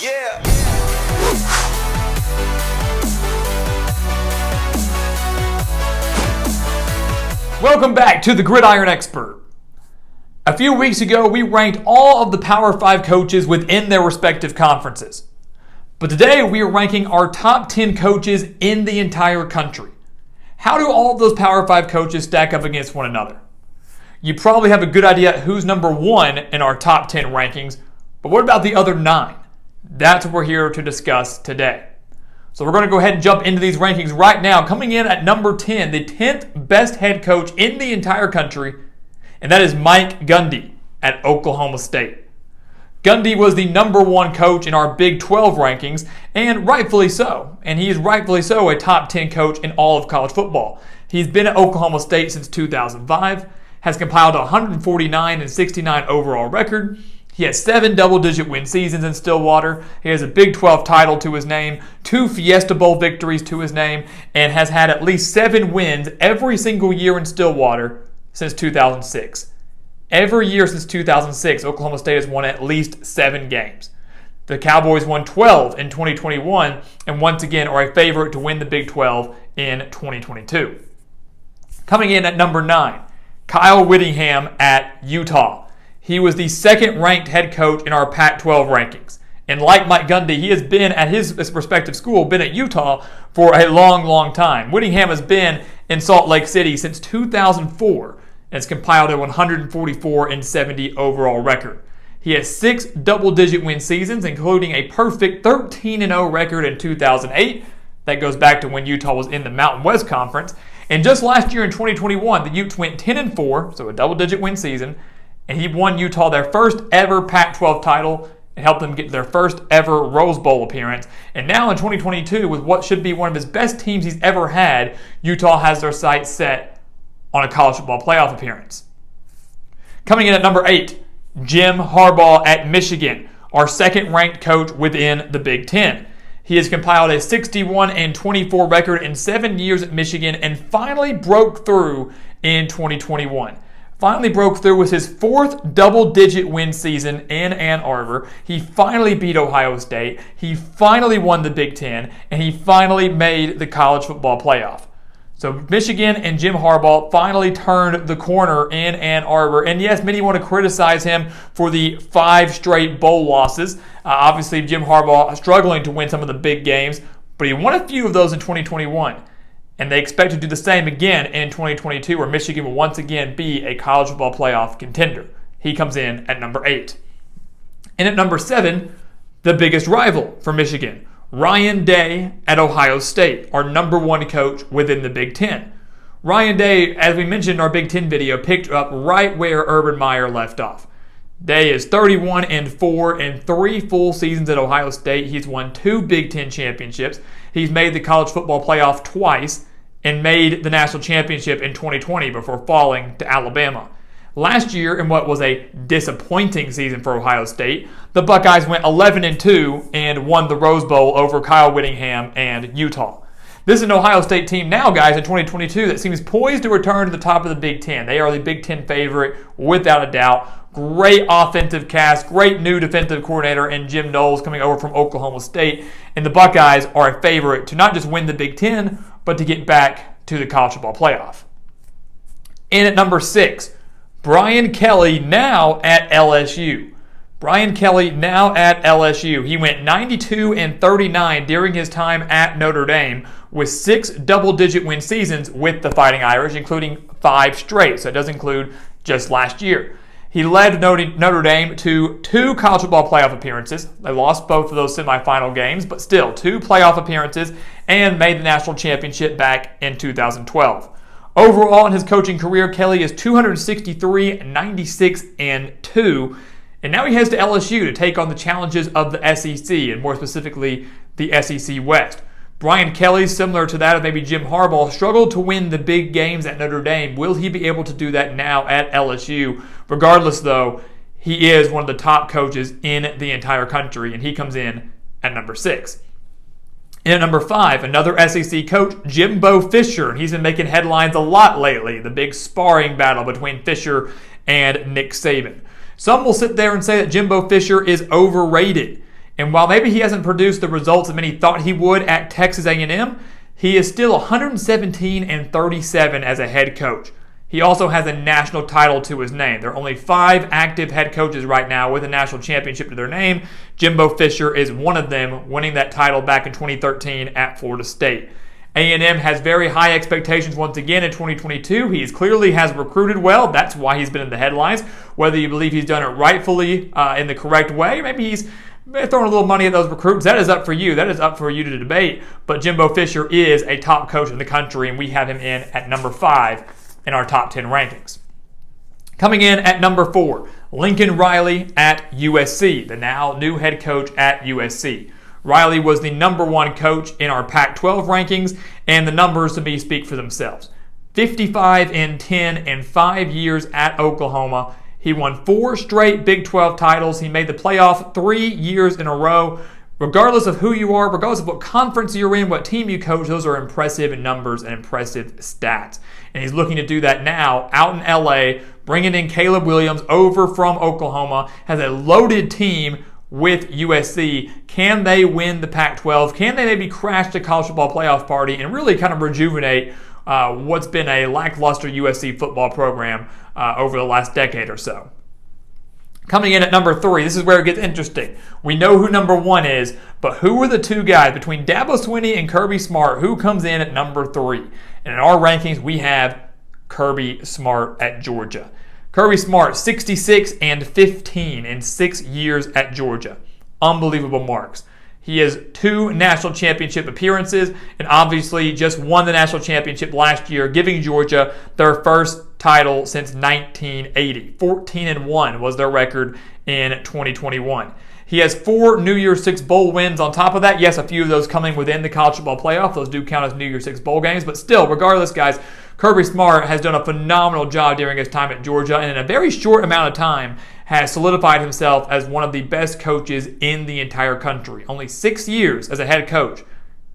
Yeah. Welcome back to the Gridiron Expert. A few weeks ago, we ranked all of the Power 5 coaches within their respective conferences. But today, we are ranking our top 10 coaches in the entire country. How do all of those Power 5 coaches stack up against one another? You probably have a good idea who's number 1 in our top 10 rankings, but what about the other 9? That's what we're here to discuss today. So we're going to go ahead and jump into these rankings right now. Coming in at number 10, the 10th best head coach in the entire country, and that is Mike Gundy at Oklahoma State. Gundy was the number 1 coach in our Big 12 rankings, and rightfully so. And he is rightfully so a top 10 coach in all of college football. He's been at Oklahoma State since 2005, has compiled a 149-69 overall record. He has 7 double-digit win seasons in Stillwater. He has a Big 12 title to his name, 2 Fiesta Bowl victories to his name, and has had at least 7 wins every single year in Stillwater since 2006. Every year since 2006, Oklahoma State has won at least 7 games. The Cowboys won 12 in 2021, and once again are a favorite to win the Big 12 in 2022. Coming in at number 9, Kyle Whittingham at Utah. He was the second-ranked head coach in our Pac-12 rankings. And like Mike Gundy, he has been at his respective school, been at Utah for a long, long time. Whittingham has been in Salt Lake City since 2004 and has compiled a 144-70 overall record. He has 6 double-digit win seasons, including a perfect 13-0 record in 2008. That goes back to when Utah was in the Mountain West Conference. And just last year in 2021, the Utes went 10-4, so a double-digit win season, and he won Utah their first ever Pac-12 title and helped them get their first ever Rose Bowl appearance. And now in 2022, with what should be one of his best teams he's ever had, Utah has their sights set on a college football playoff appearance. Coming in at number 8, Jim Harbaugh at Michigan, our second-ranked coach within the Big Ten. He has compiled a 61-24 record in 7 years at Michigan and finally broke through in 2021. Finally broke through with his 4th double-digit win season in Ann Arbor. He finally beat Ohio State. He finally won the Big Ten, and he finally made the college football playoff. So Michigan and Jim Harbaugh finally turned the corner in Ann Arbor. And yes, many want to criticize him for the 5 straight bowl losses. Obviously, Jim Harbaugh struggling to win some of the big games, but he won a few of those in 2021. And they expect to do the same again in 2022, where Michigan will once again be a college football playoff contender. He comes in at number 8. And at number 7, the biggest rival for Michigan, Ryan Day at Ohio State, our number 1 coach within the Big Ten. Ryan Day, as we mentioned in our Big Ten video, picked up right where Urban Meyer left off. Day is 31-4 in 3 full seasons at Ohio State. He's won 2 Big Ten championships. He's made the college football playoff twice and made the national championship in 2020 before falling to Alabama. Last year, in what was a disappointing season for Ohio State, the Buckeyes went 11-2 and won the Rose Bowl over Kyle Whittingham and Utah. This is an Ohio State team now, guys, in 2022 that seems poised to return to the top of the Big Ten. They are the Big Ten favorite, without a doubt. Great offensive cast, great new defensive coordinator, and Jim Knowles coming over from Oklahoma State. And the Buckeyes are a favorite to not just win the Big Ten, but to get back to the college football playoff. In at number 6, Brian Kelly, now at LSU. Brian Kelly, now at LSU. He went 92-39 during his time at Notre Dame with 6 double-digit win seasons with the Fighting Irish, including 5 straight. So it does include just last year. He led Notre Dame to 2 college football playoff appearances. They lost both of those semifinal games, but still 2 playoff appearances and made the national championship back in 2012. Overall, in his coaching career, Kelly is 263-96-2, and now he heads to LSU to take on the challenges of the SEC, and more specifically, the SEC West. Brian Kelly, similar to that of maybe Jim Harbaugh, struggled to win the big games at Notre Dame. Will he be able to do that now at LSU? Regardless, though, he is one of the top coaches in the entire country, and he comes in at number 6. And at number 5, another SEC coach, Jimbo Fisher. He's been making headlines a lot lately, the big sparring battle between Fisher and Nick Saban. Some will sit there and say that Jimbo Fisher is overrated. And while maybe he hasn't produced the results that many thought he would at Texas A&M, he is still 117-37 as a head coach. He also has a national title to his name. There are only 5 active head coaches right now with a national championship to their name. Jimbo Fisher is one of them, winning that title back in 2013 at Florida State. A&M has very high expectations once again in 2022. He clearly has recruited well. That's why he's been in the headlines. Whether you believe he's done it rightfully in the correct way, maybe he's throwing a little money at those recruits. That is up for you. That is up for you to debate. But Jimbo Fisher is a top coach in the country, and we have him in at number 5 in our top 10 rankings. Coming in at number 4, Lincoln Riley at USC, the now new head coach at USC. Riley was the number 1 coach in our Pac-12 rankings, and the numbers to me speak for themselves. 55-10 in 5 years at Oklahoma. He won 4 straight Big 12 titles. He made the playoff 3 years in a row. Regardless of who you are, regardless of what conference you're in, what team you coach, those are impressive numbers and impressive stats. And he's looking to do that now out in LA, bringing in Caleb Williams over from Oklahoma, has a loaded team with USC. Can they win the Pac-12? Can they maybe crash the college football playoff party and really kind of rejuvenate what's been a lackluster USC football program over the last decade or so? Coming in at number 3, this is where it gets interesting. We know who number 1 is, but who are the 2 guys between Dabo Swinney and Kirby Smart? Who comes in at number 3? And in our rankings, we have Kirby Smart at Georgia. Kirby Smart, 66-15 in 6 years at Georgia. Unbelievable marks. He has 2 national championship appearances and obviously just won the national championship last year, giving Georgia their first title since 1980. 14-1 was their record in 2021. He has 4 New Year's Six Bowl wins on top of that. Yes, a few of those coming within the college football playoff. Those do count as New Year's Six Bowl games. But still, regardless, guys, Kirby Smart has done a phenomenal job during his time at Georgia, and in a very short amount of time has solidified himself as one of the best coaches in the entire country. Only 6 years as a head coach,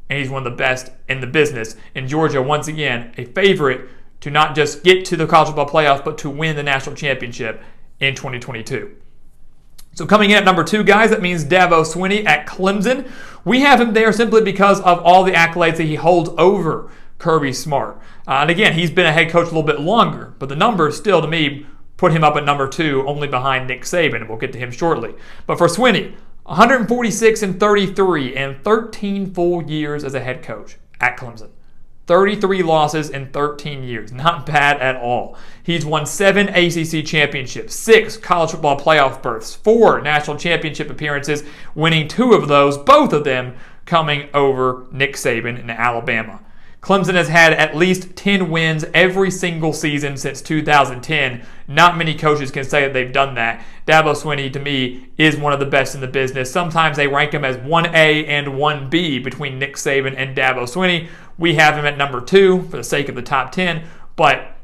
and he's one of the best in the business. In Georgia, once again, a favorite to not just get to the college football playoff, but to win the national championship in 2022. So coming in at number 2, guys, that means Dabo Swinney at Clemson. We have him there simply because of all the accolades that he holds over Kirby Smart. And again, he's been a head coach a little bit longer, but the numbers still, to me, put him up at number 2, only behind Nick Saban, and we'll get to him shortly. But for Swinney, 146-33 and 13 full years as a head coach at Clemson. 33 losses in 13 years. Not bad at all. He's won 7 ACC championships, 6 college football playoff berths, 4 national championship appearances, winning 2 of those, both of them coming over Nick Saban in Alabama. Clemson has had at least 10 wins every single season since 2010. Not many coaches can say that they've done that. Dabo Swinney, to me, is one of the best in the business. Sometimes they rank him as 1A and 1B between Nick Saban and Dabo Swinney. We have him at number 2 for the sake of the top 10, but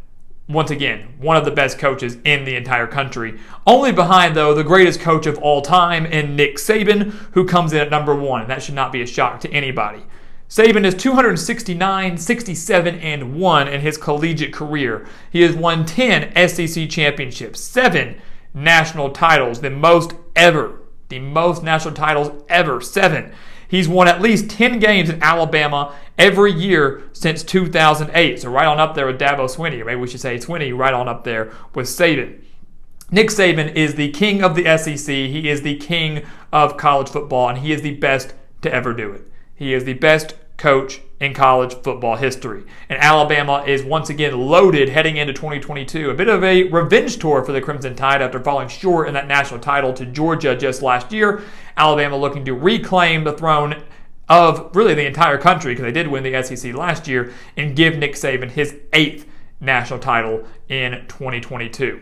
once again, one of the best coaches in the entire country. Only behind, though, the greatest coach of all time in Nick Saban, who comes in at number 1. That should not be a shock to anybody. Saban is 269-67-1 in his collegiate career. He has won 10 SEC championships, 7 national titles, the most ever. The most national titles ever, 7. He's won at least 10 games in Alabama every year since 2008. So right on up there with Dabo Swinney. Maybe we should say Swinney right on up there with Saban. Nick Saban is the king of the SEC. He is the king of college football, and he is the best to ever do it. He is the best coach in college football history. And Alabama is once again loaded heading into 2022. A bit of a revenge tour for the Crimson Tide after falling short in that national title to Georgia just last year. Alabama looking to reclaim the throne of really the entire country, because they did win the SEC last year, and give Nick Saban his 8th national title in 2022.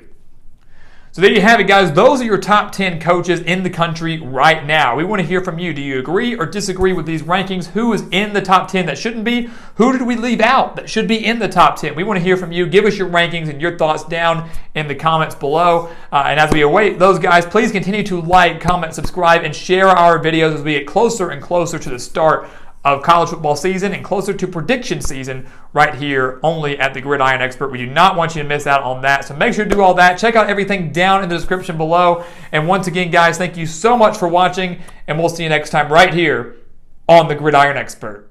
So there you have it, guys. Those are your top 10 coaches in the country right now. We want to hear from you. Do you agree or disagree with these rankings? Who is in the top 10 that shouldn't be? Who did we leave out that should be in the top 10? We want to hear from you. Give us your rankings and your thoughts down in the comments below. And as we await those, guys, please continue to like, comment, subscribe, and share our videos as we get closer and closer to the start of college football season and closer to prediction season right here only at the Gridiron Expert. We do not want you to miss out on that. So make sure to do all that. Check out everything down in the description below. And once again, guys, thank you so much for watching, and we'll see you next time right here on the Gridiron Expert.